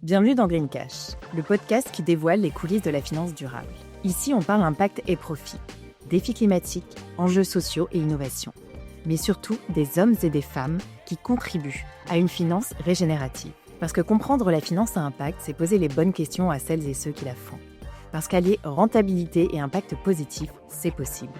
Bienvenue dans Green Cash, le podcast qui dévoile les coulisses de la finance durable. Ici, on parle impact et profit, défis climatiques, enjeux sociaux et innovation. Mais surtout, des hommes et des femmes qui contribuent à une finance régénérative. Parce que comprendre la finance à impact, c'est poser les bonnes questions à celles et ceux qui la font. Parce qu'allier rentabilité et impact positif, c'est possible.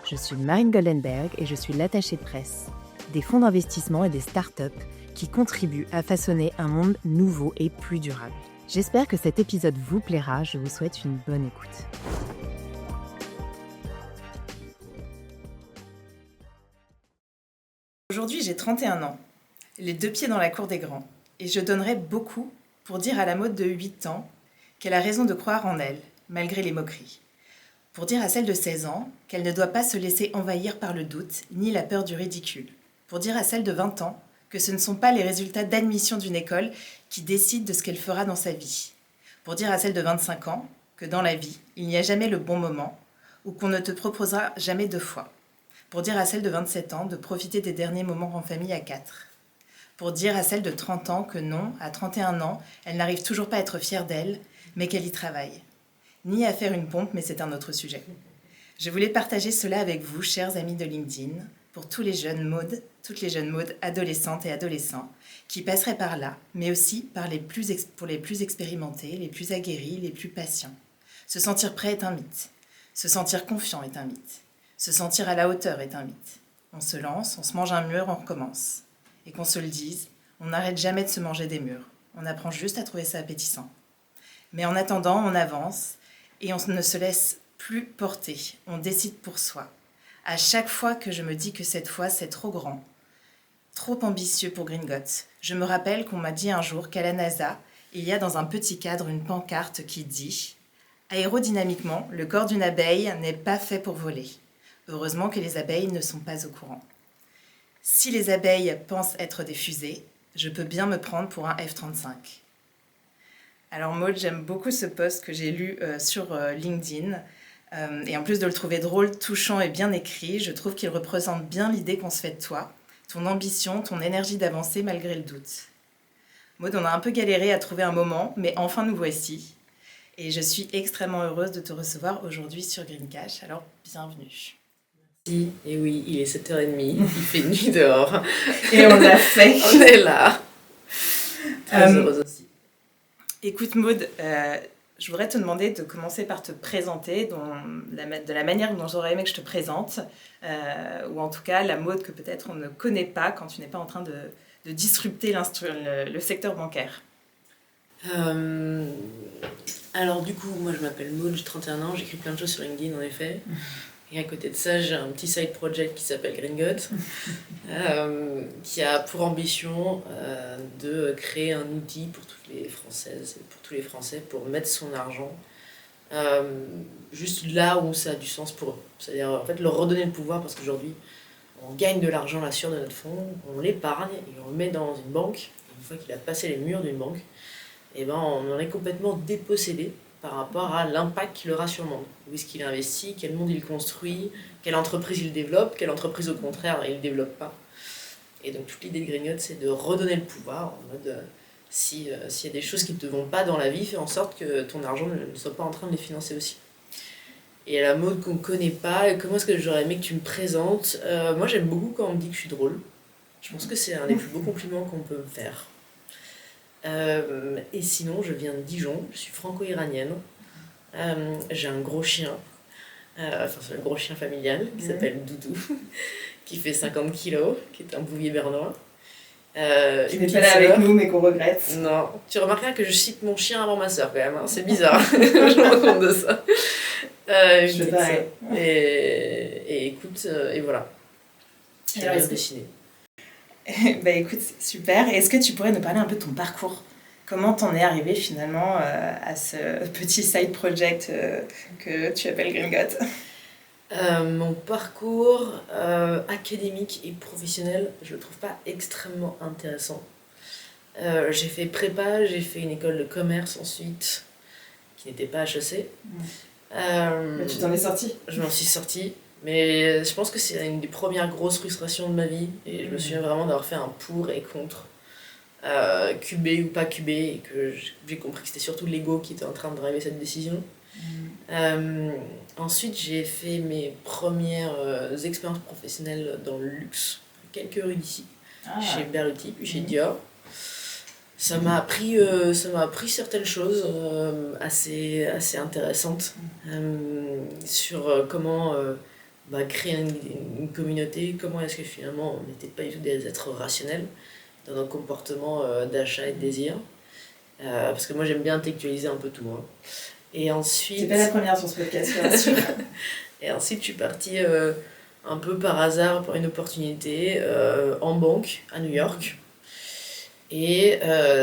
Je suis Marine Goldenberg et je suis l'attachée de presse des fonds d'investissement et des startups qui contribuent à façonner un monde nouveau et plus durable. J'espère que cet épisode vous plaira, je vous souhaite une bonne écoute. Aujourd'hui, j'ai 31 ans, les deux pieds dans la cour des grands, et je donnerais beaucoup pour dire à la Maud de 8 ans qu'elle a raison de croire en elle, malgré les moqueries. Pour dire à celle de 16 ans qu'elle ne doit pas se laisser envahir par le doute ni la peur du ridicule. Pour dire à celle de 20 ans que ce ne sont pas les résultats d'admission d'une école qui décident de ce qu'elle fera dans sa vie. Pour dire à celle de 25 ans que dans la vie, il n'y a jamais le bon moment ou qu'on ne te proposera jamais deux fois. Pour dire à celle de 27 ans de profiter des derniers moments en famille à 4. Pour dire à celle de 30 ans que non, à 31 ans, elle n'arrive toujours pas à être fière d'elle, mais qu'elle y travaille. Ni à faire une pompe, mais c'est un autre sujet. Je voulais partager cela avec vous, chers amis de LinkedIn, pour tous les jeunes Maudes, toutes les jeunes Maudes adolescentes et adolescents qui passeraient par là, mais aussi pour les plus expérimentés, les plus aguerris, les plus patients. Se sentir prêt est un mythe. Se sentir confiant est un mythe. Se sentir à la hauteur est un mythe. On se lance, on se mange un mur, on recommence. Et qu'on se le dise, on n'arrête jamais de se manger des murs. On apprend juste à trouver ça appétissant. Mais en attendant, on avance et on ne se laisse plus porter. On décide pour soi. À chaque fois que je me dis que cette fois c'est trop grand, trop ambitieux pour Gringotts, je me rappelle qu'on m'a dit un jour qu'à la NASA, il y a dans un petit cadre une pancarte qui dit « Aérodynamiquement, le corps d'une abeille n'est pas fait pour voler. Heureusement que les abeilles ne sont pas au courant. Si les abeilles pensent être des fusées, je peux bien me prendre pour un F-35. » Alors Maud, j'aime beaucoup ce post que j'ai lu sur LinkedIn. Et en plus de le trouver drôle, touchant et bien écrit, je trouve qu'il représente bien l'idée qu'on se fait de toi, ton ambition, ton énergie d'avancer malgré le doute. Maud, on a un peu galéré à trouver un moment, mais enfin nous voici. Et je suis extrêmement heureuse de te recevoir aujourd'hui sur Green Cash, alors bienvenue. Merci, et oui, il est 7h30, il fait nuit dehors. Et on l'a fait. On est là. Très heureuse aussi. Écoute Maud, je voudrais te demander de commencer par te présenter de la manière dont j'aurais aimé que je te présente, ou en tout cas la Maud que peut-être on ne connaît pas quand tu n'es pas en train de disrupter le secteur bancaire. Alors du coup, moi je m'appelle Maud, j'ai 31 ans, j'écris plein de choses sur LinkedIn en effet. Et à côté de ça, j'ai un petit side project qui s'appelle Gringotts, qui a pour ambition de créer un outil pour toutes les Françaises et pour tous les Français pour mettre son argent juste là où ça a du sens pour eux. C'est-à-dire en fait leur redonner le pouvoir parce qu'aujourd'hui, on gagne de l'argent là sur de notre fonds, on l'épargne et on le met dans une banque. Une fois qu'il a passé les murs d'une banque, et ben on en est complètement dépossédé par rapport à l'impact qu'il aura sur le monde. Où est-ce qu'il investit, quel monde il construit, quelle entreprise il développe, quelle entreprise au contraire il ne développe pas. Et donc toute l'idée de Gringotts, c'est de redonner le pouvoir en mode s'il y a des choses qui ne te vont pas dans la vie, fais en sorte que ton argent ne soit pas en train de les financer aussi. Et la mode qu'on ne connaît pas, comment est-ce que j'aurais aimé que tu me présentes moi j'aime beaucoup quand on me dit que je suis drôle. Je pense que c'est un des plus beaux compliments qu'on peut me faire. Et sinon, je viens de Dijon, je suis franco-iranienne. J'ai un gros chien, c'est un gros chien familial qui s'appelle Doudou, qui fait 50 kilos, qui est un bouvier bernois. Qui n'est pas là avec nous, mais qu'on regrette. Non, tu remarqueras que je cite mon chien avant ma sœur quand même, hein. C'est bizarre, je me rends compte de ça. Je pareil. Et écoute, et voilà. J'ai bien dessiné. Bah écoute, super. Est-ce que tu pourrais nous parler un peu de ton parcours ? Comment t'en es arrivé finalement à ce petit side project que tu appelles Gringotts ? Mon parcours académique et professionnel, je le trouve pas extrêmement intéressant. J'ai fait prépa, j'ai fait une école de commerce ensuite, qui n'était pas HEC. Mais tu t'en es sortie ? Je m'en suis sortie. Mais je pense que c'est une des premières grosses frustrations de ma vie et je me souviens vraiment d'avoir fait un pour et contre QB ou pas QB, et que j'ai compris que c'était surtout l'ego qui était en train de driver cette décision. Ensuite, j'ai fait mes premières expériences professionnelles dans le luxe, quelques rues d'ici, chez Berluti, puis chez Dior. Ça m'a appris certaines choses assez intéressantes sur comment créer une communauté, comment est-ce que finalement on n'était pas du tout des êtres rationnels dans nos comportements d'achat et de désir. Parce que moi j'aime bien intellectualiser un peu tout. Hein. Et ensuite... C'est pas la première sur ce podcast, bien sûr. Et ensuite je suis partie un peu par hasard pour une opportunité en banque à New York. Et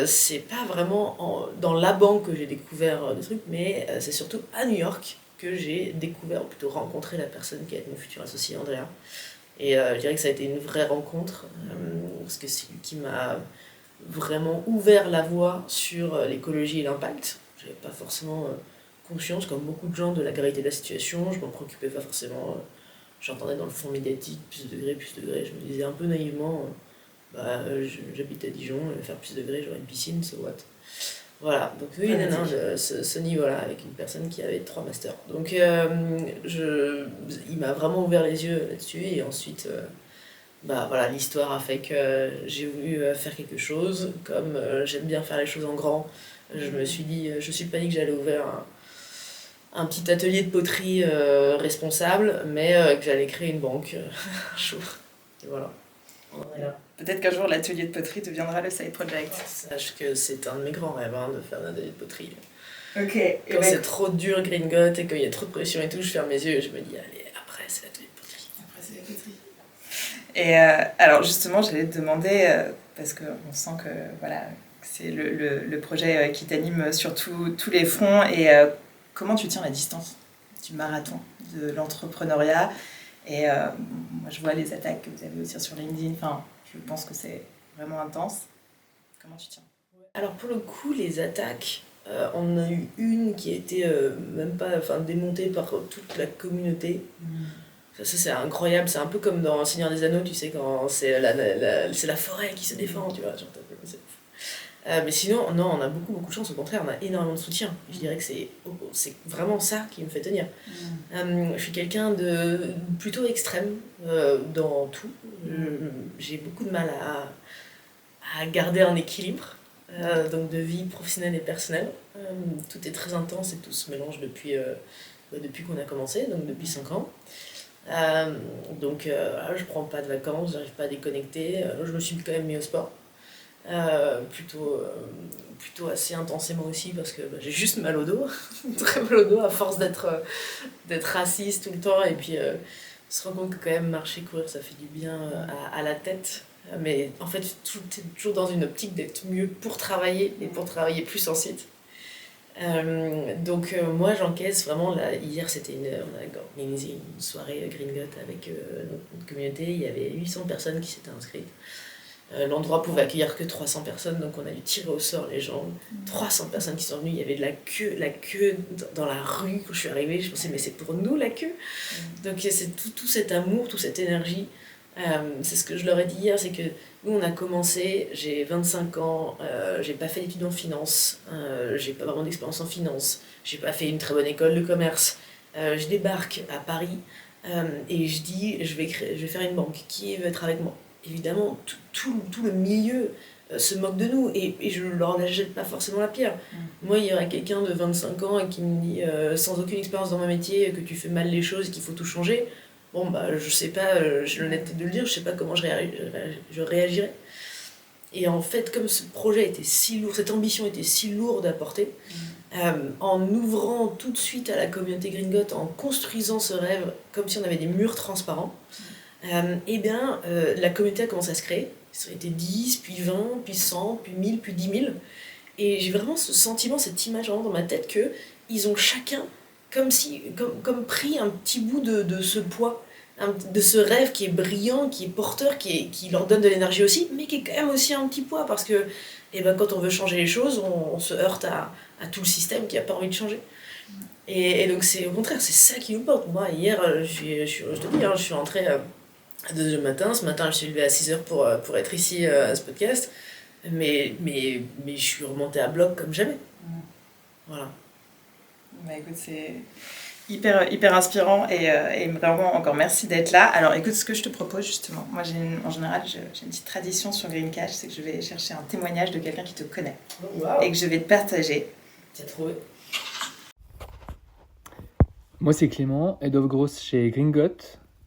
c'est pas vraiment dans la banque que j'ai découvert des trucs, mais c'est surtout à New York que j'ai découvert, ou plutôt rencontré la personne qui est mon futur associé, Andrea. Et je dirais que ça a été une vraie rencontre, parce que c'est lui qui m'a vraiment ouvert la voie sur l'écologie et l'impact. J'avais pas forcément conscience, comme beaucoup de gens, de la gravité de la situation. Je m'en préoccupais pas forcément. J'entendais dans le fond médiatique, plus de degrés. Je me disais un peu naïvement... j'habite à Dijon, je vais faire plus de degrés, j'aurai une piscine, so what. Voilà, donc oui, ce niveau-là, avec une personne qui avait 3 masters. Donc il m'a vraiment ouvert les yeux là-dessus, et ensuite, l'histoire a fait que j'ai voulu faire quelque chose. Comme j'aime bien faire les choses en grand, je me suis dit, je suis pas dit que j'allais ouvrir un petit atelier de poterie responsable, mais que j'allais créer une banque un jour. Et voilà. Voilà. Peut-être qu'un jour l'atelier de poterie deviendra le side project. Sache que c'est un de mes grands rêves de faire un atelier de poterie. Ok. Quand c'est trop dur, gringote, et qu'il y a trop de pression et tout, je ferme mes yeux et je me dis, allez, après c'est l'atelier de poterie. Après c'est la poterie. Et alors justement, j'allais te demander, parce qu'on sent que voilà, c'est le projet qui t'anime sur tous les fronts, et comment tu tiens la distance du marathon, de l'entrepreneuriat. Et moi, je vois les attaques que vous avez aussi sur LinkedIn. Enfin, je pense que c'est vraiment intense. Comment tu tiens ? Alors, pour le coup, les attaques, on en a eu une qui a été même pas démontée par toute la communauté. Ça, c'est incroyable. C'est un peu comme dans Seigneur des Anneaux, tu sais, quand c'est la forêt qui se défend, tu vois. Genre, mais sinon, non, on a beaucoup de chance. Au contraire, on a énormément de soutien. Je dirais que c'est vraiment ça qui me fait tenir. Je suis quelqu'un de plutôt extrême dans tout. J'ai beaucoup de mal à garder un équilibre, donc de vie professionnelle et personnelle. Tout est très intense et tout se mélange depuis qu'on a commencé, donc depuis 5 ans. Donc je prends pas de vacances, j'arrive pas à déconnecter. Je me suis quand même mis au sport. Plutôt assez intensément aussi, parce que j'ai juste mal au dos, très mal au dos à force d'être assise tout le temps, et puis se rend compte que quand même marcher, courir, ça fait du bien à la tête, mais en fait t'es toujours dans une optique d'être mieux pour travailler, et pour travailler plus en site. Donc moi j'encaisse vraiment, hier on a organisé une soirée Green Gut avec notre communauté, il y avait 800 personnes qui s'étaient inscrites. L'endroit pouvait accueillir que 300 personnes, donc on a dû tirer au sort les gens. 300 personnes qui sont venues, il y avait de la queue dans la rue quand je suis arrivée. Je pensais, mais c'est pour nous la queue. Donc c'est tout cet amour, toute cette énergie. C'est ce que je leur ai dit hier, c'est que nous on a commencé, j'ai 25 ans, j'ai pas fait d'études en finance, j'ai pas vraiment d'expérience en finance, j'ai pas fait une très bonne école de commerce. Je débarque à Paris et je dis, je vais faire une banque, qui veut être avec moi ? Évidemment, tout le milieu se moque de nous, et je ne leur jette pas forcément la pierre. Moi, il y aurait quelqu'un de 25 ans qui me dit, sans aucune expérience dans mon métier, que tu fais mal les choses, qu'il faut tout changer. Bon, je sais pas, j'ai l'honnêteté de le dire, je sais pas comment je réagirais. Et en fait, comme ce projet était si lourd, cette ambition était si lourde à porter, en ouvrant tout de suite à la communauté Gringot, en construisant ce rêve comme si on avait des murs transparents, la communauté a commencé à se créer. Ça a été 10, puis 20, puis 100, puis 1000, puis 10 000. Et j'ai vraiment ce sentiment, cette image vraiment dans ma tête qu'ils ont chacun comme pris un petit bout de ce poids, de ce rêve qui est brillant, qui est porteur, qui leur donne de l'énergie aussi, mais qui est quand même aussi un petit poids, parce que quand on veut changer les choses, on se heurte à tout le système qui n'a pas envie de changer. Et donc au contraire, c'est ça qui nous porte. Moi, hier, je te dis, je suis rentrée à 2h du matin. Ce matin, je suis levée à 6h pour être ici à ce podcast. Mais je suis remontée à bloc comme jamais. Voilà. Bah écoute, c'est hyper inspirant et vraiment encore merci d'être là. Alors écoute, ce que je te propose justement, moi en général j'ai une petite tradition sur Green Cash, c'est que je vais chercher un témoignage de quelqu'un qui te connaît et que je vais te partager. T'as trouvé? Moi, c'est Clément, Head of Growth chez Gringot.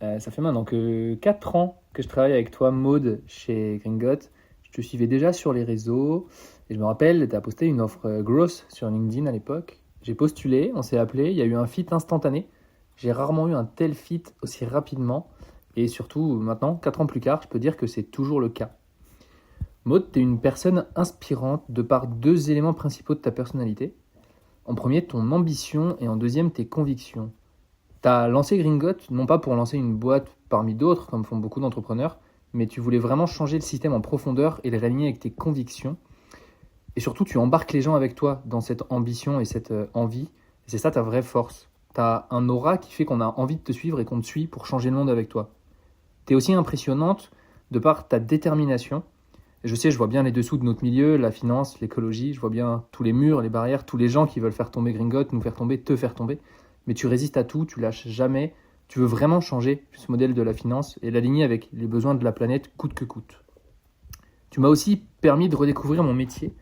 Ça fait maintenant que 4 ans que je travaille avec toi, Maude, chez Gringot. Je te suivais déjà sur les réseaux et je me rappelle, tu as posté une offre Growth sur LinkedIn à l'époque. J'ai postulé, on s'est appelé, il y a eu un fit instantané. J'ai rarement eu un tel fit aussi rapidement et surtout maintenant, 4 ans plus tard, je peux dire que c'est toujours le cas. Maude, tu es une personne inspirante de par 2 éléments principaux de ta personnalité. En premier, ton ambition et en deuxième, tes convictions. Tu as lancé Gringot, non pas pour lancer une boîte parmi d'autres, comme font beaucoup d'entrepreneurs, mais tu voulais vraiment changer le système en profondeur et le réaligner avec tes convictions. Et surtout, tu embarques les gens avec toi dans cette ambition et cette envie. Et c'est ça ta vraie force. Tu as un aura qui fait qu'on a envie de te suivre et qu'on te suit pour changer le monde avec toi. Tu es aussi impressionnante de par ta détermination. Et je sais, je vois bien les dessous de notre milieu, la finance, l'écologie, je vois bien tous les murs, les barrières, tous les gens qui veulent faire tomber Gringot, nous faire tomber, te faire tomber. Mais tu résistes à tout, tu lâches jamais. Tu veux vraiment changer ce modèle de la finance et l'aligner avec les besoins de la planète coûte que coûte. Tu m'as aussi permis de redécouvrir mon métier.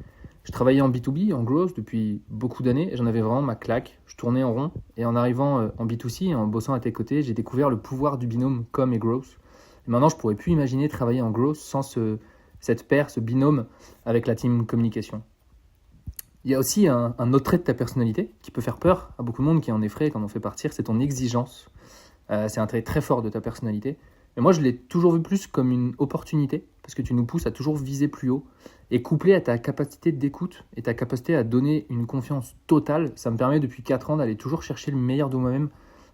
Je travaillais en B2B, en growth, depuis beaucoup d'années et j'en avais vraiment ma claque. Je tournais en rond et en arrivant en B2C et en bossant à tes côtés, j'ai découvert le pouvoir du binôme com et growth. Et maintenant, je ne pourrais plus imaginer travailler en growth sans cette paire, ce binôme avec la team communication. Il y a aussi un autre trait de ta personnalité qui peut faire peur à beaucoup de monde qui en effraie quand on fait partir, c'est ton exigence. C'est un trait très fort de ta personnalité. Mais moi, je l'ai toujours vu plus comme une opportunité parce que tu nous pousses à toujours viser plus haut. Et couplé à ta capacité d'écoute et ta capacité à donner une confiance totale, ça me permet depuis 4 ans d'aller toujours chercher le meilleur de moi-même,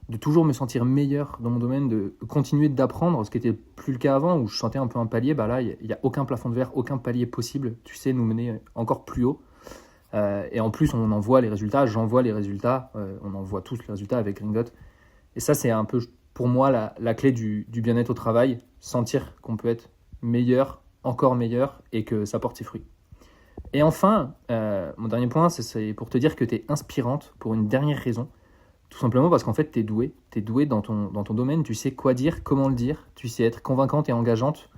de toujours me sentir meilleur dans mon domaine, de continuer d'apprendre, ce qui n'était plus le cas avant, où je sentais un peu un palier. Bah là, il n'y a aucun plafond de verre, aucun palier possible. Tu sais nous mener encore plus haut. Et en plus, on en voit les résultats, j'en vois les résultats, on en voit tous les résultats avec Gringot. Et ça, c'est un peu, pour moi, la clé du bien-être au travail, sentir qu'on peut être meilleur, encore meilleur, et que ça porte ses fruits. Et enfin, mon dernier point, c'est pour te dire que tu es inspirante pour une dernière raison. Tout simplement parce qu'en fait, tu es douée dans ton domaine, tu sais quoi dire, comment le dire, tu sais être convaincante et engageante,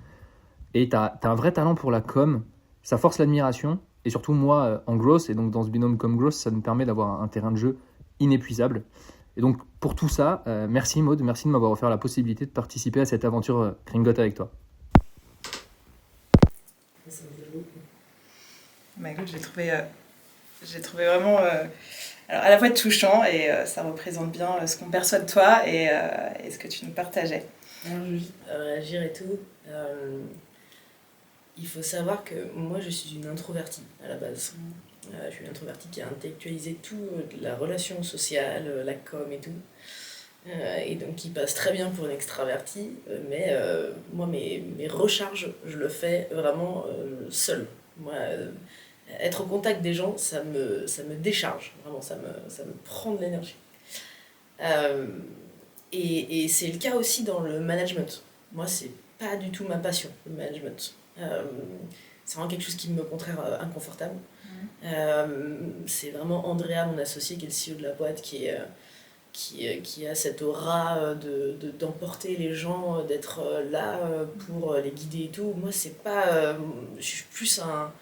et tu as un vrai talent pour la com, ça force l'admiration, et surtout moi, en growth, et donc dans ce binôme com growth, ça me permet d'avoir un terrain de jeu inépuisable. Et donc pour tout ça, merci Maude, merci de m'avoir offert la possibilité de participer à cette aventure Gringot avec toi. Ça me fait beaucoup. Bah écoute, j'ai trouvé vraiment alors, à la fois touchant et ça représente bien ce qu'on perçoit de toi et ce que tu nous partageais. Alors, je vais réagir et tout. Il faut savoir que moi, je suis une introvertie à la base. Je suis une introvertie qui a intellectualisé tout, la relation sociale, la com et tout. Et donc qui passe très bien pour une extravertie. Mais moi, mes recharges, je le fais vraiment seule. Moi, être au contact des gens, ça me décharge. Vraiment, ça me prend de l'énergie. Et c'est le cas aussi dans le management. Moi, c'est pas du tout ma passion, le management. C'est vraiment quelque chose qui me, au contraire, inconfortable. C'est vraiment Andrea, mon associé, qui est le CEO de la boîte, qui a cette aura d'emporter les gens, d'être là pour les guider et tout. Moi, c'est pas... je suis plus un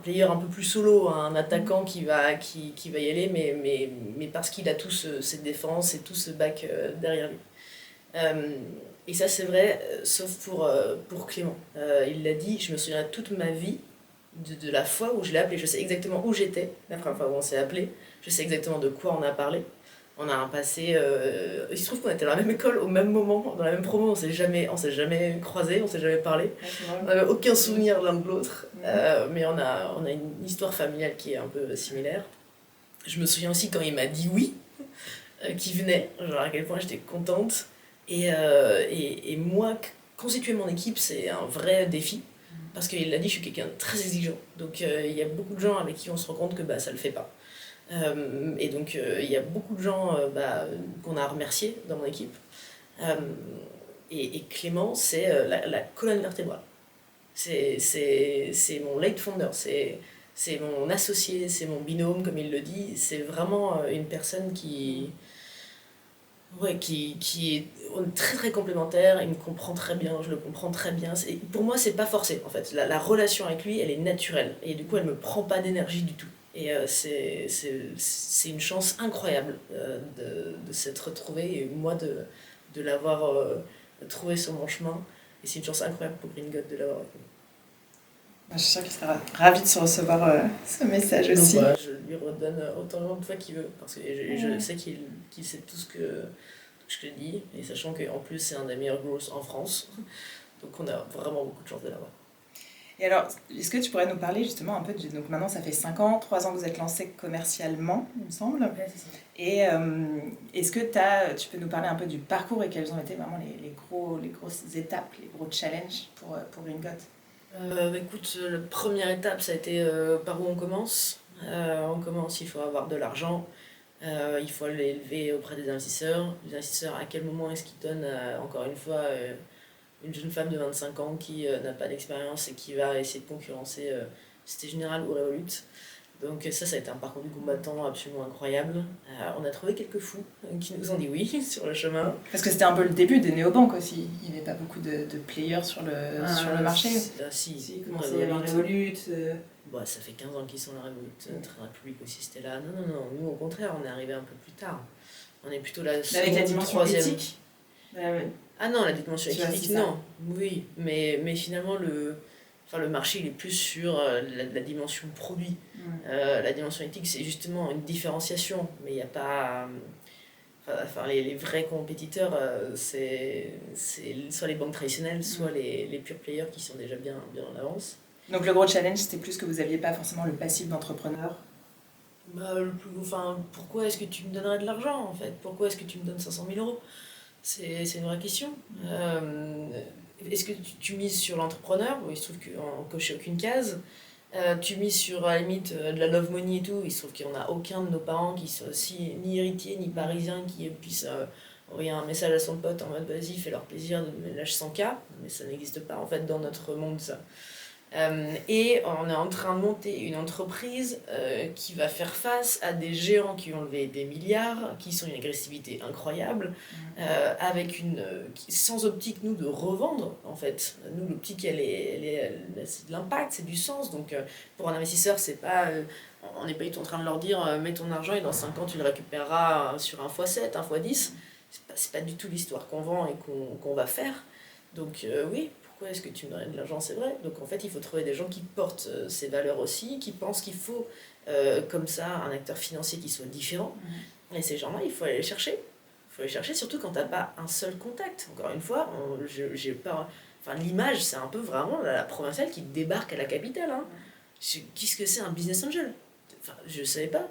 player un peu plus solo, un attaquant qui va y aller, mais parce qu'il a tout cette défense et tout ce bac derrière lui. Et ça, c'est vrai, sauf pour Clément. Il l'a dit, je me souviens toute ma vie de la fois où je l'ai appelé. Je sais exactement où j'étais, la première fois où on s'est appelé. Je sais exactement de quoi on a parlé. On a un passé... il se trouve qu'on était dans la même école au même moment, dans la même promo. On s'est jamais croisés, on s'est jamais parlé. On n'avait aucun souvenir l'un de l'autre. Mais on a une histoire familiale qui est un peu similaire. Je me souviens aussi quand il m'a dit oui, qu'il venait, genre à quel point j'étais contente. Et moi, constituer mon équipe, c'est un vrai défi. Parce qu'il l'a dit, je suis quelqu'un de très exigeant. Donc il y a beaucoup de gens avec qui on se rend compte que ça ne le fait pas. Et donc il y a beaucoup de gens qu'on a remerciés dans mon équipe. Et Clément, c'est la colonne vertébrale. c'est mon late founder, c'est mon associé, c'est mon binôme, comme il le dit. C'est vraiment une personne qui est très très complémentaire. Il me comprend très bien, je le comprends très bien. Pour moi, c'est pas forcé en fait. La relation avec lui, elle est naturelle. Et du coup, elle me prend pas d'énergie du tout. Et c'est une chance incroyable de s'être retrouvé et moi de l'avoir trouvé sur mon chemin. Et c'est une chance incroyable pour Green God de l'avoir reconnu. Je suis sûre qu'il sera ravi de se recevoir ce message aussi. Donc, je lui redonne autant de fois qu'il veut, parce que je sais qu'il sait tout ce que je te dis, et sachant qu'en plus c'est un des meilleurs growth en France, donc on a vraiment beaucoup de chance de l'avoir. Et alors, est-ce que tu pourrais nous parler justement un peu donc maintenant ça fait 5 ans, 3 ans que vous êtes lancé commercialement, il me semble. Ouais, c'est ça. Et est-ce que tu peux nous parler un peu du parcours et quelles ont été vraiment les grosses étapes, les gros challenges pour Green God? Écoute, la première étape, ça a été par où on commence. On commence, il faut avoir de l'argent, il faut l'élever auprès des investisseurs. Les investisseurs, à quel moment est-ce qu'ils donnent, encore une fois, une jeune femme de 25 ans qui n'a pas d'expérience et qui va essayer de concurrencer Société Générale ou Revolut. Donc ça a été un parcours du combattant absolument incroyable. On a trouvé quelques fous qui nous ont dit oui sur le chemin. Parce que c'était un peu le début des néobanques aussi. Il n'y avait pas beaucoup de players sur le marché. Si, Comment il y avait Revolut. Bon, ça fait 15 ans qu'ils sont là, Revolut. Trade Republic aussi, c'était là. Non, nous au contraire, on est arrivé un peu plus tard. On est plutôt là. Avec la dimension éthique. Ah non, la dimension éthique, non. Oui, mais finalement, le marché, il est plus sur la dimension produit. La dimension éthique, c'est justement une différenciation, mais il n'y a pas... les vrais compétiteurs, c'est soit les banques traditionnelles, soit les pure players qui sont déjà bien en avance. Donc le gros challenge, c'était plus que vous n'aviez pas forcément le passif d'entrepreneur. Pourquoi est-ce que tu me donnerais de l'argent, en fait? Pourquoi est-ce que tu me donnes 500 000 €? C'est une vraie question. Est-ce que tu mises sur l'entrepreneur? Bon, il se trouve qu'on ne cochait aucune case. Tu mises sur, à la limite, de la love money et tout. Il se trouve qu'on n'a aucun de nos parents qui soit aussi ni héritier ni parisien qui puisse envoyer un message à son pote en mode vas-y, fais leur plaisir, lâche 100K. Mais ça n'existe pas en fait dans notre monde, ça. Et on est en train de monter une entreprise qui va faire face à des géants qui ont levé des milliards, qui sont une agressivité incroyable, avec sans optique, nous, de revendre, en fait. Nous, l'optique, c'est de l'impact, c'est du sens. Donc, pour un investisseur, c'est pas... on n'est pas du tout en train de leur dire mets ton argent et dans 5 ans, tu le récupéreras sur un x7, un x10. C'est pas du tout l'histoire qu'on vend et qu'on va faire. Donc, oui. Pourquoi est-ce que tu me donnes de l'argent? C'est vrai. Donc en fait, il faut trouver des gens qui portent ces valeurs aussi, qui pensent qu'il faut, comme ça, un acteur financier qui soit différent. Et ces gens-là, il faut aller les chercher. Il faut les chercher, surtout quand tu n'as pas un seul contact. Encore une fois, j'ai pas... l'image, c'est un peu vraiment la provinciale qui débarque à la capitale. Hein. Qu'est-ce que c'est un business angel? Je ne savais pas.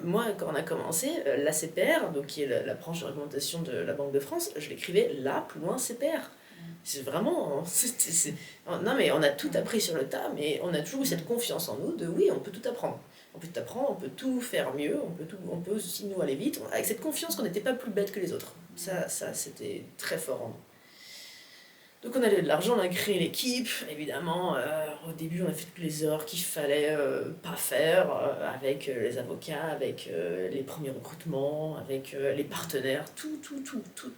Moi, quand on a commencé, l'ACPR, donc qui est la branche de réglementation de la Banque de France, je l'écrivais là, plus loin, CPR. C'est vraiment... Non, mais on a tout appris sur le tas, mais on a toujours eu cette confiance en nous de oui, on peut tout apprendre. On peut tout apprendre, on peut tout faire mieux, on peut aussi nous aller vite, avec cette confiance qu'on n'était pas plus bête que les autres. Ça c'était très fort en nous. Donc on a de l'argent, on a créé l'équipe, évidemment. Au début, on a fait toutes les erreurs qu'il fallait pas faire, avec les avocats, avec les premiers recrutements, avec les partenaires. Tout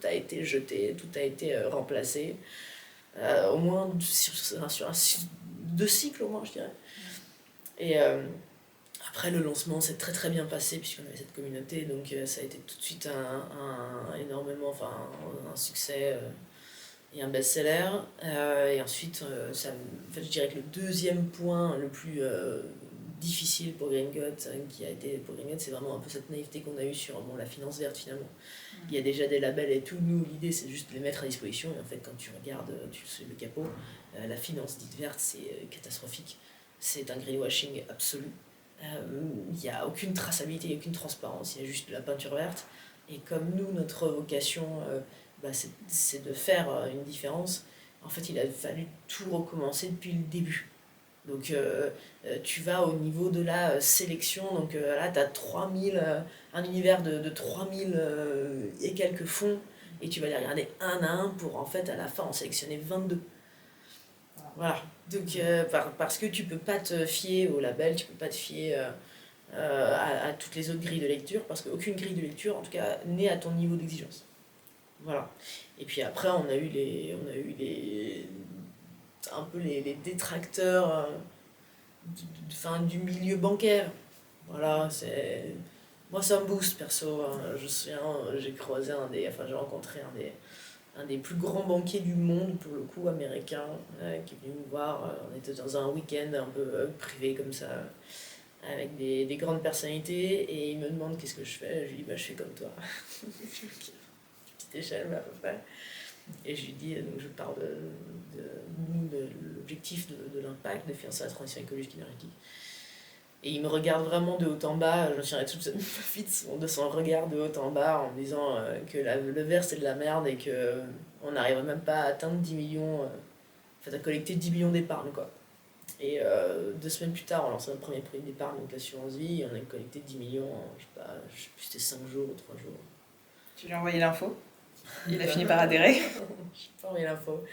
a été jeté, tout a été remplacé. Au moins sur un 2 cycles, au moins, je dirais. Et après, le lancement s'est très très bien passé, puisqu'on avait cette communauté. Donc ça a été tout de suite un succès... et un best-seller. Et ensuite, je dirais que le deuxième point le plus difficile pour Green God, c'est vraiment un peu cette naïveté qu'on a eue sur la finance verte finalement. Il y a déjà des labels et tout. Nous, l'idée, c'est juste de les mettre à disposition. Et en fait, quand tu regardes le capot, la finance dite verte, c'est catastrophique. C'est un greenwashing absolu. Il n'y a aucune traçabilité, il n'y a aucune transparence. Il y a juste de la peinture verte. Et comme nous, notre vocation... c'est de faire une différence. En fait, il a fallu tout recommencer depuis le début. Donc, tu vas au niveau de la sélection. Donc là, tu as un univers de 3000 et quelques fonds. Et tu vas les regarder un à un pour, en fait, à la fin, en sélectionner 22. Voilà. Donc, parce que tu peux pas te fier au label, tu peux pas te fier à toutes les autres grilles de lecture, parce qu'aucune grille de lecture, en tout cas, n'est à ton niveau d'exigence. Voilà. Et puis après, on a eu un peu les détracteurs du milieu bancaire. Voilà, moi ça me booste perso. J'ai croisé j'ai rencontré un des plus grands banquiers du monde, pour le coup, américain, qui est venu me voir. On était dans un week-end un peu privé comme ça, avec des grandes personnalités, et il me demande qu'est-ce que je fais. Je lui dis, je fais comme toi. Petite échelle, mais à peu près. Et je lui dis, donc je parle de l'objectif de l'impact, de financer la transition écologique et énergétique. Et il me regarde vraiment de haut en bas, je me souviendrai toute de son regard de haut en bas, en me disant que le verre c'est de la merde et qu'on n'arriverait même pas à atteindre 10 millions, à collecter 10 millions d'épargne, quoi. Et 2 semaines plus tard, on lance notre premier produit d'épargne, donc l'assurance vie, et on a collecté 10 millions, je sais plus, c'était 5 jours ou 3 jours. Tu lui as envoyé l'info? Il a fini par adhérer? Je n'ai pas envoyé l'info.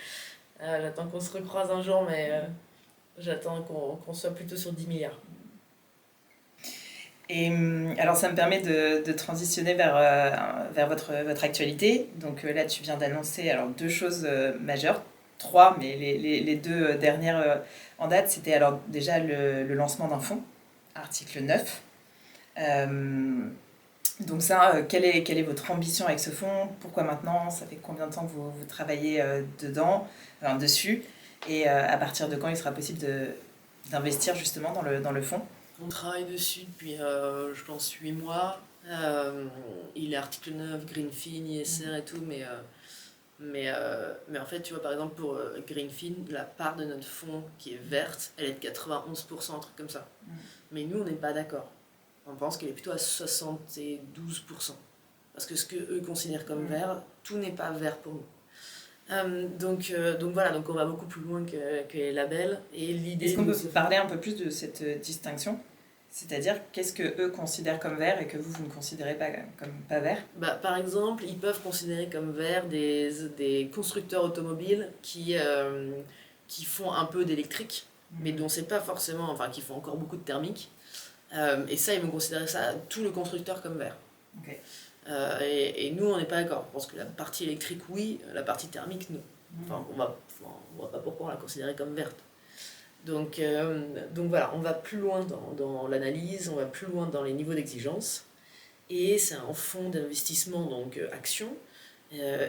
J'attends qu'on se recroise un jour, mais j'attends qu'on soit plutôt sur 10 milliards. Et alors ça me permet de transitionner vers votre actualité. Donc là tu viens d'annoncer 2 choses majeures, 3, mais les 2 dernières en date, c'était alors déjà le lancement d'un fonds, article 9. Donc ça, quelle est votre ambition avec ce fonds? Pourquoi maintenant? Ça fait combien de temps que vous travaillez dessus? Et à partir de quand il sera possible d'investir justement dans le fonds? On travaille dessus depuis, je pense, 8 mois. Il est article 9, Greenfin, ISR et tout, mais en fait, tu vois, par exemple, pour Greenfin, la part de notre fonds qui est verte, elle est de 91%, un truc comme ça. Mais nous, on n'est pas d'accord. On pense qu'elle est plutôt à 72%. Parce que ce qu'eux considèrent comme vert, tout n'est pas vert pour nous. Donc voilà, donc on va beaucoup plus loin que les labels. Et l'idée, est-ce qu'on peut parler un peu plus de cette distinction? C'est-à-dire, qu'est-ce que eux considèrent comme vert et que vous ne considérez pas comme pas vert? Par exemple, ils peuvent considérer comme vert des constructeurs automobiles qui font un peu d'électrique, mais dont c'est pas forcément, enfin qui font encore beaucoup de thermique. Et ça, ils vont considérer ça, tout le constructeur, comme vert. Okay. Et nous, on n'est pas d'accord. Je pense que la partie électrique, oui, la partie thermique, non. Enfin, on voit pas pourquoi on la considérait comme verte. Donc voilà, on va plus loin dans l'analyse, on va plus loin dans les niveaux d'exigence. Et c'est un fonds d'investissement, donc action.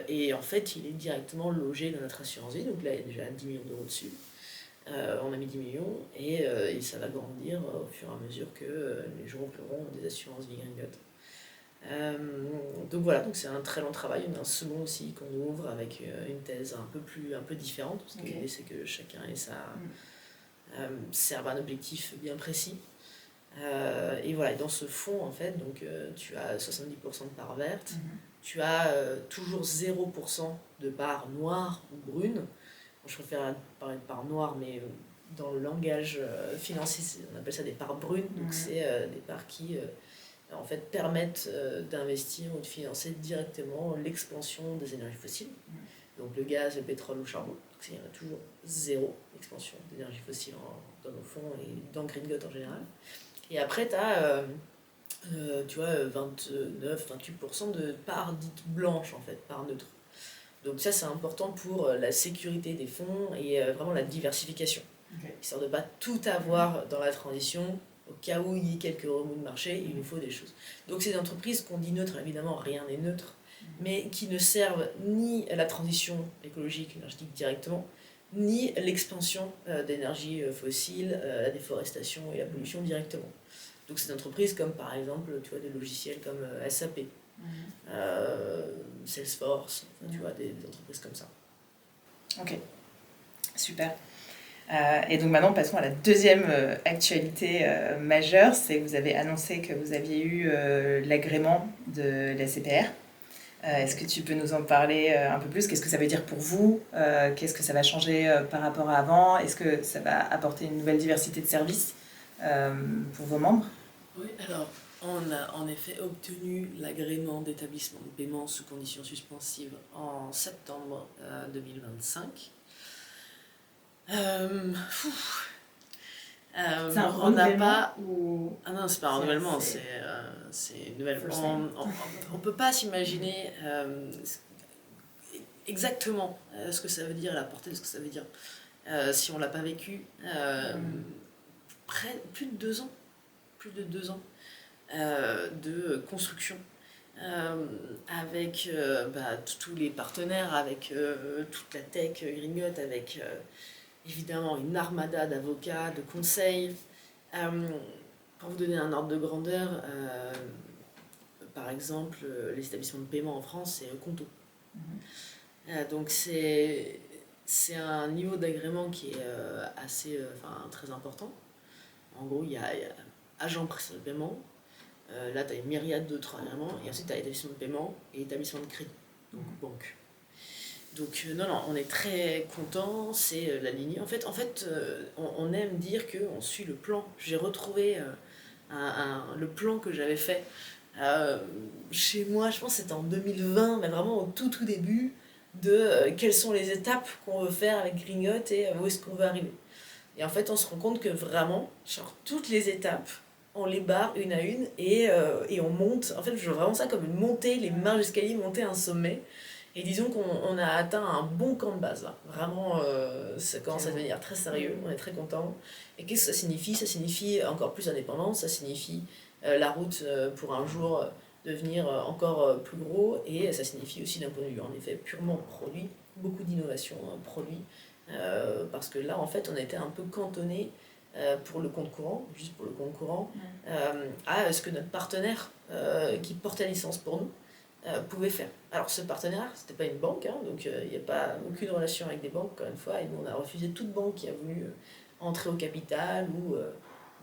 Et en fait, il est directement logé dans notre assurance vie. Donc là, il y a déjà 10 millions d'euros dessus. On a mis 10 millions et ça va grandir au fur et à mesure que les gens auront des assurances vie Greengot. Donc voilà, donc c'est un très long travail. On a un second aussi qu'on ouvre avec une thèse un peu différente, parce que l'idée c'est que chacun ait serve un objectif bien précis. Et voilà, et dans ce fonds, en fait, donc, tu as 70% de parts vertes, tu as toujours 0% de parts noires ou brunes. Je préfère parler de parts noires, mais dans le langage financier, on appelle ça des parts brunes. Donc c'est des parts qui en fait, permettent d'investir ou de financer directement l'expansion des énergies fossiles. Donc le gaz, le pétrole ou le charbon. Donc il y en a toujours 0 expansion d'énergie fossile dans nos fonds et dans Greengot en général. Et après, tu as 29-28% de parts dites blanches, en fait, parts neutres. Donc ça, c'est important pour la sécurité des fonds et vraiment la diversification. Histoire de ne pas tout avoir dans la transition. Au cas où il y ait quelques remous de marché, il nous faut des choses. Donc c'est des entreprises qu'on dit neutres, évidemment, rien n'est neutre, mais qui ne servent ni à la transition écologique, énergétique directement, ni l'expansion d'énergie fossile, la déforestation et la pollution directement. Donc c'est des entreprises comme par exemple, tu vois, des logiciels comme SAP, Salesforce, tu vois, des entreprises comme ça. Ok, super. Et donc maintenant, passons à la deuxième actualité majeure, c'est que vous avez annoncé que vous aviez eu l'agrément de la CPR. Est-ce que tu peux nous en parler un peu plus? Qu'est-ce que ça veut dire pour vous? Qu'est-ce que ça va changer par rapport à avant? Est-ce que ça va apporter une nouvelle diversité de services pour vos membres? Oui, alors on a en effet obtenu l'agrément d'établissement de paiement sous conditions suspensives en septembre 2025. C'est un on n'a renouvellement pas... ou... Ah non, c'est pas un renouvellement, c'est une nouvelle... First On peut pas s'imaginer exactement ce que ça veut dire, la portée de ce que ça veut dire, si on l'a pas vécu. Plus de 2 ans. Plus de 2 ans de construction. Avec tous les partenaires, avec toute la tech Gringotte, avec évidemment une armada d'avocats, de conseils. Pour vous donner un ordre de grandeur, par exemple, les établissements de paiement en France, c'est Conto. Donc c'est un niveau d'agrément qui est assez, très important. En gros, il y a agent prestataire de paiement. Là, tu as une myriade d'autres agréments, et ensuite tu as établissement de paiement et établissement de crédit, donc banque. Donc non, on est très content, c'est la lignée. En fait, on aime dire qu'on suit le plan. J'ai retrouvé le plan que j'avais fait chez moi, je pense que c'était en 2020, mais vraiment au tout début, de quelles sont les étapes qu'on veut faire avec Gringotte et où est-ce qu'on veut arriver. Et en fait, on se rend compte que vraiment, genre, toutes les étapes, on les barre une à une et on monte. En fait, je vois vraiment ça comme une montée, les marches d'escalier, monter un sommet. Et disons qu'on a atteint un bon camp de base là. Vraiment, ça commence à devenir très sérieux, on est très content. Et qu'est-ce que ça signifie ? Ça signifie encore plus d'indépendance, ça signifie la route pour un jour devenir encore plus gros, et ça signifie aussi d'un point de vue en effet purement produit, beaucoup d'innovation produit, parce que là en fait on était un peu cantonné pour le compte courant, juste pour le compte courant, à ce que notre partenaire qui porte la licence pour nous pouvait faire. Alors ce partenaire, c'était pas une banque, donc il n'y a pas aucune relation avec des banques, encore une fois, et nous on a refusé toute banque qui a voulu entrer au capital ou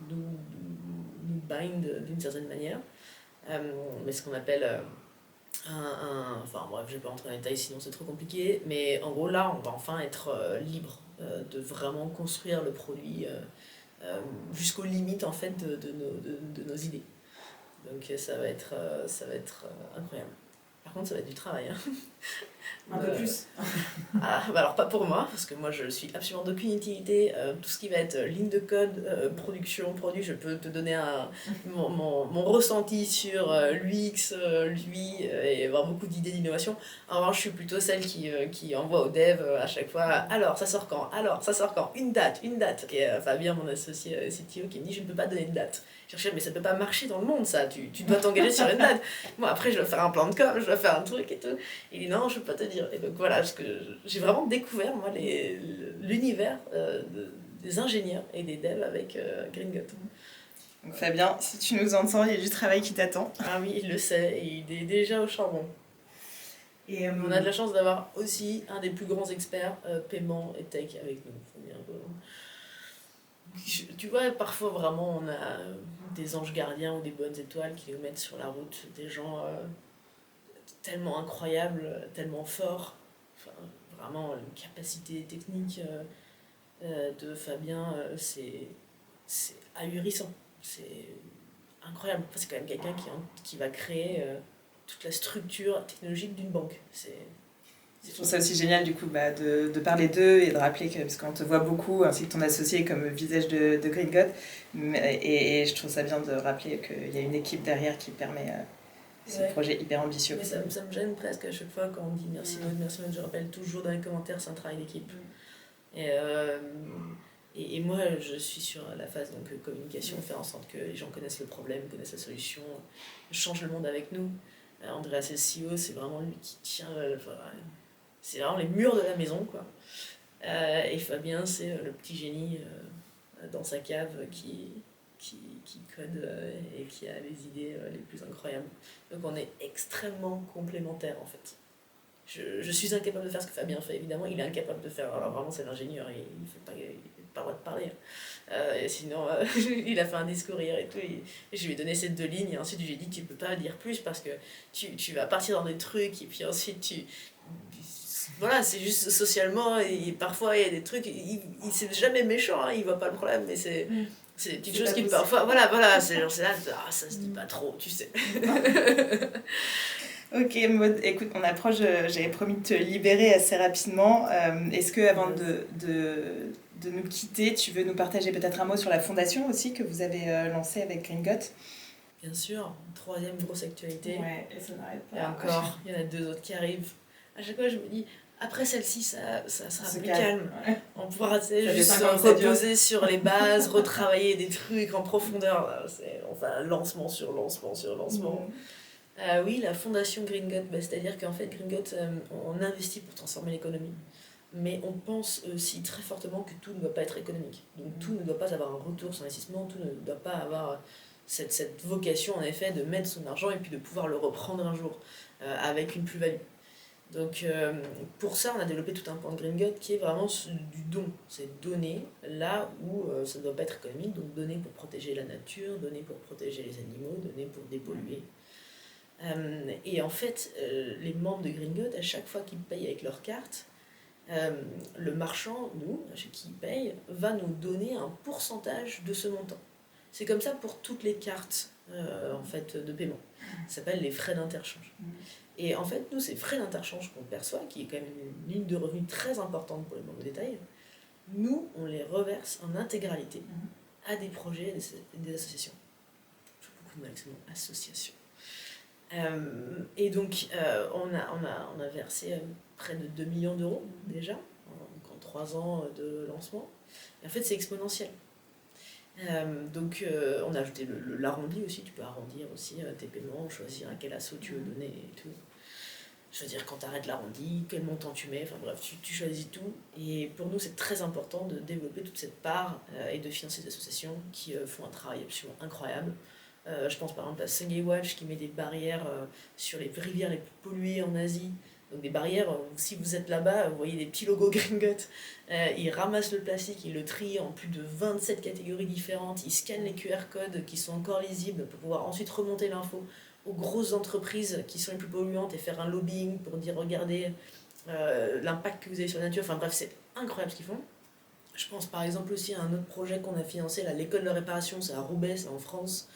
nous bind d'une certaine manière. Mais ce qu'on appelle enfin bref, je vais pas rentrer dans les détails sinon c'est trop compliqué, mais en gros là on va enfin être libre de vraiment construire le produit jusqu'aux limites en fait de nos idées. Donc ça va être incroyable. Par contre ça va être du travail. Un peu plus. Alors pas pour moi, parce que moi je suis absolument d'aucune utilité. Tout ce qui va être ligne de code, production, produit, je peux te donner mon ressenti sur l'UX, l'UI, et avoir beaucoup d'idées d'innovation. En revanche, je suis plutôt celle qui envoie aux devs à chaque fois alors ça sort quand, une date. Et Fabien, mon associé CTO, qui me dit je ne peux pas donner de date. Je cherchais, mais ça ne peut pas marcher dans le monde ça, tu dois t'engager sur une date. Moi après je dois faire un plan de com, je dois faire un truc et tout. Il dit non, je peux pas te dire. Et donc voilà, parce que j'ai vraiment découvert moi l'univers des ingénieurs et des devs avec Gringotte. Donc Fabien, si tu nous entends, il y a du travail qui t'attend. Ah oui, il le sait, et il est déjà au charbon. Et on a de la chance d'avoir aussi un des plus grands experts paiement et tech avec nous. Tu vois, parfois vraiment on a des anges gardiens ou des bonnes étoiles qui nous mettent sur la route, des gens tellement incroyables, tellement forts. Enfin, vraiment, une capacité technique de Fabien, c'est ahurissant. C'est incroyable. Enfin, c'est quand même quelqu'un qui va créer toute la structure technologique d'une banque. Je trouve ça aussi génial du coup de parler d'eux et de rappeler que, parce qu'on te voit beaucoup ainsi que ton associé comme visage de Gringotte, et je trouve ça bien de rappeler qu'il y a une équipe derrière qui permet ce projet hyper ambitieux. Mais ça me gêne presque à chaque fois quand on dit merci Maud, je rappelle toujours dans les commentaires, c'est un travail d'équipe. Et moi je suis sur la phase donc communication, faire en sorte que les gens connaissent le problème, connaissent la solution, changent le monde avec nous. Andreas, c'est le CEO, c'est vraiment lui qui tient c'est vraiment les murs de la maison, quoi. Et Fabien, c'est le petit génie dans sa cave qui code et qui a les idées les plus incroyables. Donc on est extrêmement complémentaires, en fait. Je suis incapable de faire ce que Fabien fait, évidemment. Il est incapable de faire. Alors vraiment, c'est l'ingénieur, il n'a pas le droit de parler. Et sinon, il a fait un discours hier et tout. Et je lui ai donné ces 2 lignes. Et ensuite, je lui ai dit tu ne peux pas dire plus parce que tu vas partir dans des trucs. Et puis ensuite, voilà, c'est juste socialement. Et parfois, il y a des trucs. C'est jamais méchant, hein, il voit pas le problème. Mais c'est des petites choses qui parfois. Voilà, c'est genre, là, ça se dit pas trop, tu sais. Ok Maud, écoute, on approche, j'avais promis de te libérer assez rapidement. Est-ce que avant de de nous quitter, tu veux nous partager peut-être un mot sur la fondation aussi que vous avez lancée avec Gringot? Bien sûr, troisième grosse actualité. Ouais, et ça n'arrête pas. Et encore, il y en a 2 autres qui arrivent. À chaque fois, je me dis, après celle-ci, ça sera plus calme. Ouais. On pourra juste dépend se reposer sur les bases, retravailler des trucs en profondeur. Enfin, lancement sur lancement sur lancement. Oui, la fondation Gringot, c'est-à-dire qu'en fait, Gringot, on investit pour transformer l'économie. Mais on pense aussi très fortement que tout ne doit pas être économique. Donc tout ne doit pas avoir un retour sur investissement, tout ne doit pas avoir cette vocation en effet de mettre son argent et puis de pouvoir le reprendre un jour avec une plus-value. Donc pour ça, on a développé tout un point de Gringot qui est vraiment du don. C'est donner là où ça ne doit pas être économique, donc donner pour protéger la nature, donner pour protéger les animaux, donner pour dépolluer. Et en fait, les membres de Gringot, à chaque fois qu'ils payent avec leur carte, le marchand, nous, chez qui il paye, va nous donner un pourcentage de ce montant. C'est comme ça pour toutes les cartes en fait, de paiement. Ça s'appelle les frais d'interchange. Et en fait, nous, ces frais d'interchange qu'on perçoit, qui est quand même une ligne de revenus très importante pour les membres au détail, nous, on les reverse en intégralité à des projets et des associations. J'ai beaucoup de mal avec ce mot, association. Et donc, on a versé près de 2 millions d'euros déjà, en 3 ans de lancement. Et en fait, c'est exponentiel. Donc, on a ajouté l'arrondi aussi. Tu peux arrondir aussi tes paiements, choisir à quel asso tu veux donner et tout. Choisir quand tu arrêtes l'arrondi, quel montant tu mets, enfin bref, tu choisis tout. Et pour nous, c'est très important de développer toute cette part et de financer des associations qui font un travail absolument incroyable. Je pense par exemple à Sungei Watch qui met des barrières sur les rivières les plus polluées en Asie. Donc des barrières, si vous êtes là-bas, vous voyez des petits logos Gringot. Ils ramassent le plastique, ils le trient en plus de 27 catégories différentes. Ils scannent les QR codes qui sont encore lisibles pour pouvoir ensuite remonter l'info aux grosses entreprises qui sont les plus polluantes et faire un lobbying pour dire regardez l'impact que vous avez sur la nature. Enfin bref, c'est incroyable ce qu'ils font. Je pense par exemple aussi à un autre projet qu'on a financé, là, l'école de réparation, c'est à Roubaix, c'est en France,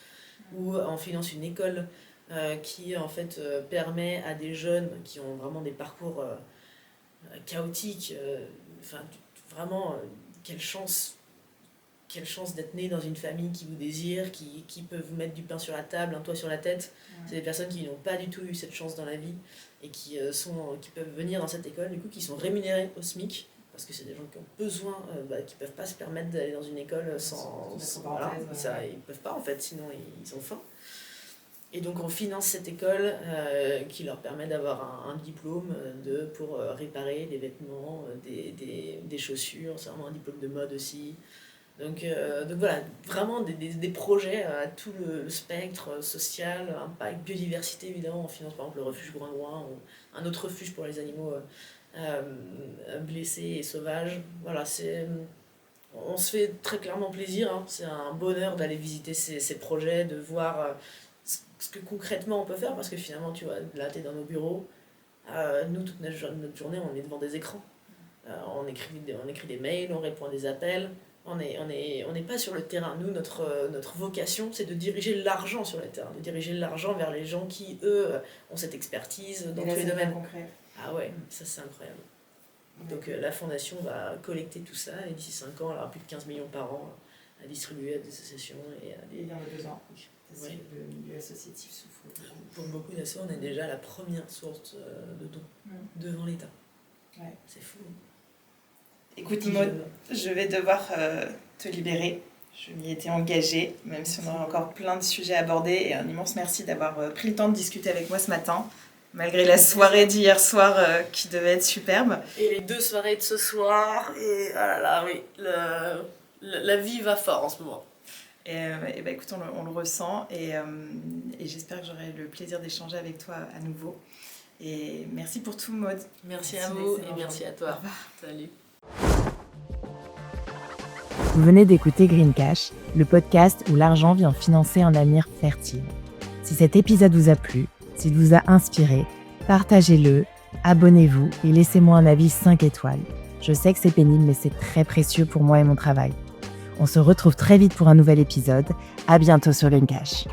où on finance une école qui en fait permet à des jeunes qui ont vraiment des parcours chaotiques, vraiment quelle chance d'être né dans une famille qui vous désire, qui peut vous mettre du pain sur la table, un toit sur la tête. C'est des personnes qui n'ont pas du tout eu cette chance dans la vie et qui peuvent venir dans cette école, du coup qui sont rémunérés au SMIC, parce que c'est des gens qui ont besoin, qui ne peuvent pas se permettre d'aller dans une école sans voilà, ils ne peuvent pas en fait, sinon ils ont faim. Et donc on finance cette école qui leur permet d'avoir un diplôme pour réparer des vêtements, des chaussures, c'est vraiment un diplôme de mode aussi. Donc voilà, vraiment des projets à tout le spectre social, impact, biodiversité évidemment, on finance par exemple le refuge Groin-Groin, ou un autre refuge pour les animaux blessés et sauvages. Voilà, on se fait très clairement plaisir, hein. C'est un bonheur d'aller visiter ces projets, de voir ce que concrètement on peut faire, parce que finalement, tu vois, là tu es dans nos bureaux, nous toute notre journée on est devant des écrans, on écrit des mails, on répond à des appels, on n'est pas sur le terrain. Nous, notre vocation, c'est de diriger l'argent sur le terrain, de diriger l'argent vers les gens qui, eux, ont cette expertise dans tous les domaines. Concret. Ah ouais, ça c'est incroyable. Donc la fondation va collecter tout ça, et d'ici 5 ans, elle aura plus de 15 millions par an à distribuer à des associations et à des... Il y en a besoin. Ouais. Le milieu associatif souffre. Pour beaucoup d'associations, on est déjà la première source de dons devant l'État. Ouais. C'est fou. Écoute Maud, je vais devoir te libérer. Je m'y étais engagée, même si on aura encore plein de sujets à aborder. Et un immense merci d'avoir pris le temps de discuter avec moi ce matin, malgré la soirée d'hier soir qui devait être superbe. Et les 2 soirées de ce soir, et ah là là, oui, la vie va fort en ce moment. Et bah, écoute, on le ressent et j'espère que j'aurai le plaisir d'échanger avec toi à nouveau. Et merci pour tout, Maud. Merci à vous et merci à toi. Salut. Vous venez d'écouter Green Cash, le podcast où l'argent vient financer un avenir fertile. Si cet épisode vous a plu, s'il vous a inspiré, partagez-le, abonnez-vous et laissez-moi un avis 5 étoiles. Je sais que c'est pénible, mais c'est très précieux pour moi et mon travail. On se retrouve très vite pour un nouvel épisode. À bientôt sur Green Cash.